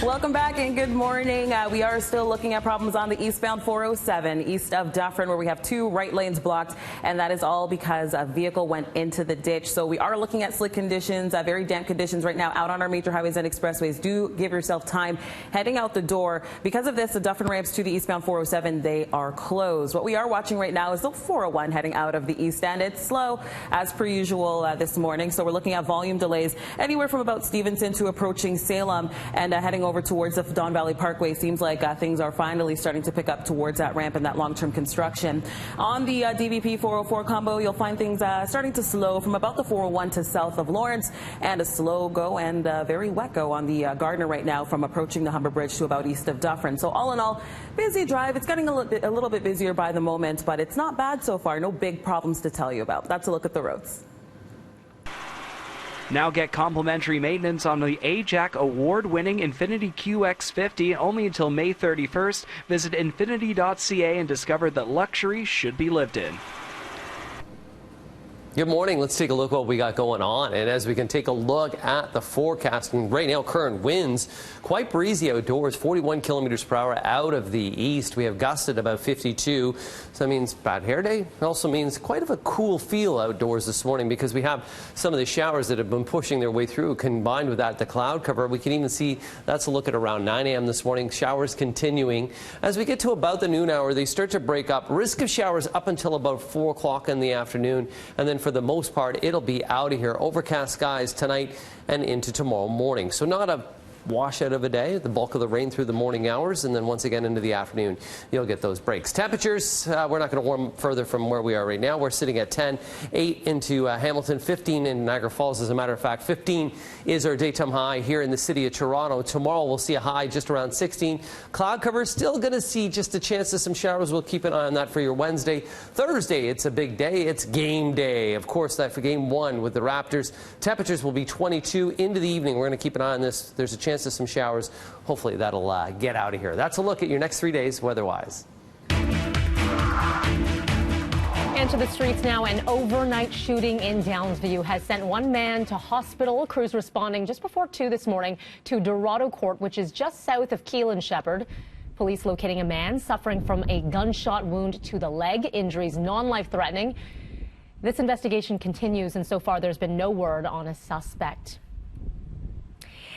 Welcome back and good morning. We are still looking at problems on the eastbound 407 east of Dufferin, where we have 2 right lanes blocked, and that is all because a vehicle went into the ditch. So we are looking at slick conditions, very damp conditions right now out on our major highways and expressways. Do give yourself time heading out the door. Because of this, the Dufferin ramps to the eastbound 407, they are closed. What we are watching right now is the 401 heading out of the east end. It's slow as per usual this morning. So we're looking at volume delays anywhere from about Stevenson to approaching Salem, and heading over towards the Don Valley Parkway. Seems like things are finally starting to pick up towards that ramp and that long-term construction. On the DVP 404 combo, you'll find things starting to slow from about the 401 to south of Lawrence, and a slow go and very wet go on the Gardner right now from approaching the Humber Bridge to about east of Dufferin. So all in all, busy drive. It's getting a little bit busier by the moment, but it's not bad so far. No big problems to tell you about. That's a look at the roads. Now get complimentary maintenance on the AJAC award-winning Infiniti QX50 only until May 31st. Visit Infiniti.ca and discover that luxury should be lived in. Good morning. Let's take a look at what we got going on. And as we can take a look at the forecasting, right now current winds quite breezy outdoors, 41 kilometers per hour out of the east. We have gusts at about 52. So that means bad hair day. It also means quite of a cool feel outdoors this morning because we have some of the showers that have been pushing their way through. Combined with that, the cloud cover, we can even see that's a look at around 9 a.m. this morning. Showers continuing. As we get to about the noon hour, they start to break up. Risk of showers up until about 4 o'clock in the afternoon. And then for the most part, it'll be out of here. Overcast skies tonight and into tomorrow morning. So not a washout of a day, the bulk of the rain through the morning hours, and then once again into the afternoon, you'll get those breaks. Temperatures, we're not going to warm further from where we are right now. We're sitting at 10, 8 into Hamilton, 15 in Niagara Falls. As a matter of fact, 15 is our daytime high here in the city of Toronto. Tomorrow we'll see a high just around 16. Cloud cover, still going to see just a chance of some showers. We'll keep an eye on that for your Wednesday. Thursday, it's a big day. It's game day. Of course, that for game 1 with the Raptors. Temperatures will be 22 into the evening. We're going to keep an eye on this. There's a chance of some showers. Hopefully that'll get out of here. That's a look at your next 3 days weather-wise. And to the streets now. An overnight shooting in Downsview has sent 1 man to hospital. Crews responding just before 2 this morning to Dorado Court, which is just south of Keele and Shepherd. Police locating a man suffering from a gunshot wound to the leg. Injuries non-life-threatening. This investigation continues, and so far there's been no word on a suspect.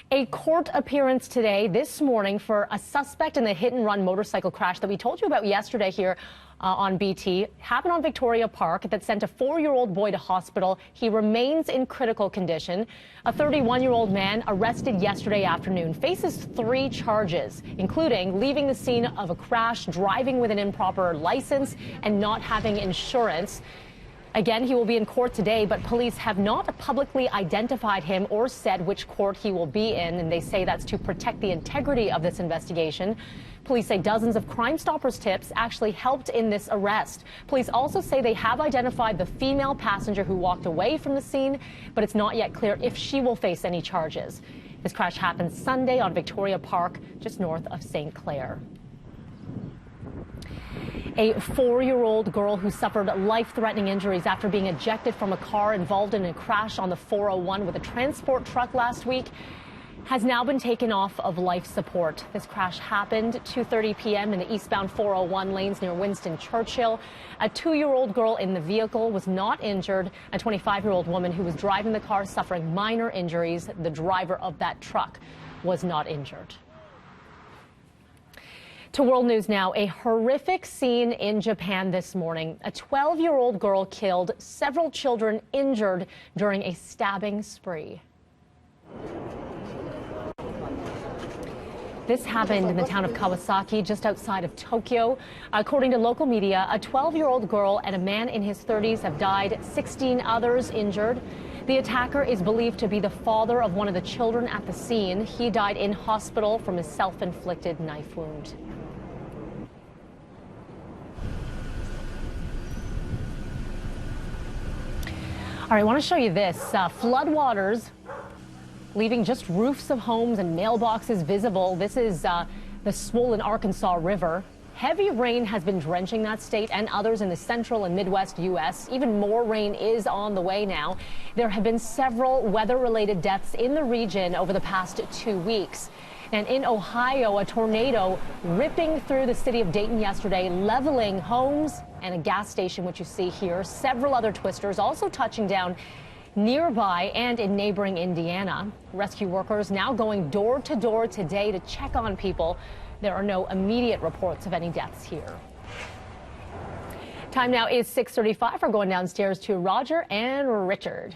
A court appearance today, this morning, for a suspect in the hit-and-run motorcycle crash that we told you about yesterday here on BT. Happened on Victoria Park that sent a 4-year-old boy to hospital. He remains in critical condition. A 31-year-old man arrested yesterday afternoon faces 3 charges, including leaving the scene of a crash, driving with an improper license, and not having insurance. Again, he will be in court today, but police have not publicly identified him or said which court he will be in, and they say that's to protect the integrity of this investigation. Police say dozens of Crime Stoppers tips actually helped in this arrest. Police also say they have identified the female passenger who walked away from the scene, but it's not yet clear if she will face any charges. This crash happened Sunday on Victoria Park, just north of St. Clair. A 4-year-old girl who suffered life-threatening injuries after being ejected from a car involved in a crash on the 401 with a transport truck last week has now been taken off of life support. This crash happened 2:30 p.m. in the eastbound 401 lanes near Winston Churchill. A 2-year-old girl in the vehicle was not injured. A 25-year-old woman who was driving the car suffering minor injuries. The driver of that truck was not injured. To world news now, a horrific scene in Japan this morning. A 12-year-old girl killed, several children injured during a stabbing spree. This happened in the town of Kawasaki, just outside of Tokyo. According to local media, a 12-year-old girl and a man in his 30s have died, 16 others injured. The attacker is believed to be the father of one of the children at the scene. He died in hospital from his self-inflicted knife wound. All right, I want to show you this. Floodwaters leaving just roofs of homes and mailboxes visible. This is the swollen Arkansas River. Heavy rain has been drenching that state and others in the central and Midwest U.S. Even more rain is on the way now. There have been several weather-related deaths in the region over the past 2 weeks. And in Ohio, a tornado ripping through the city of Dayton yesterday, leveling homes and a gas station, which you see here. Several other twisters also touching down nearby and in neighboring Indiana. Rescue workers now going door to door today to check on people. There are no immediate reports of any deaths here. Time now is 6:35. We're going downstairs to Roger and Richard.